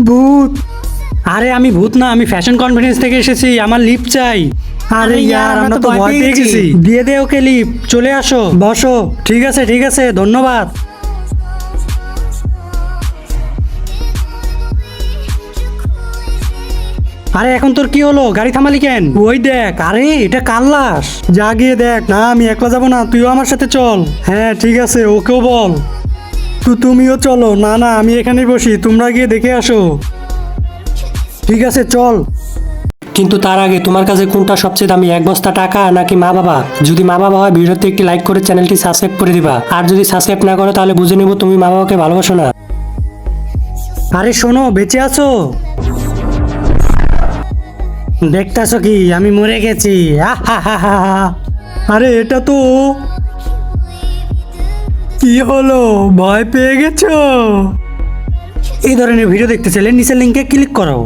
ভূত। আরে আমি ভূত না, আমি ফ্যাশন কনফারেন্স থেকে এসেছি, আমার লিফট চাই। আরে ইয়ার আমরা তো ভয় পেয়ে গেছি। দিয়ে দে ওকে লিফট, চলে আসো, বসো। ঠিক আছে ঠিক আছে, ধন্যবাদ। আরে এখন তোর কি হলো, গাড়ি থামালি কেন? ওই দেখ, আরে এটা কার লাশ? যা গিয়ে দেখ। না আমি একলা যাবো না, তুইও আমার সাথে চল। হ্যাঁ ঠিক আছে, ওকেও বল। তুমিও চলো। না না আমি এখানেই বসি, তোমরা গিয়ে দেখে আসো। ঠিক আছে চল। কিন্তু তার আগে তোমার কাছে কোনটা সবচেয়ে দামি, এক বস্তা টাকা নাকি মা বাবা? যদি মা বাবা হয় ভিডিওতে একটি লাইক করে চ্যানেলটি সাবস্ক্রাইব করে দিবা, আর যদি সাবস্ক্রাইব না করো তাহলে বুঝে নিব তুমি মা বাবাকে ভালোবাসো না। আরে শোনো, বেঁচে আছো? দেখতেছো কি আমি মরে গেছি? আরে এটা তো কি হলো, ভয় পেয়ে গেছো? এই ধরনের ভিডিও দেখতে চাইলে নিচের লিঙ্কে ক্লিক করো।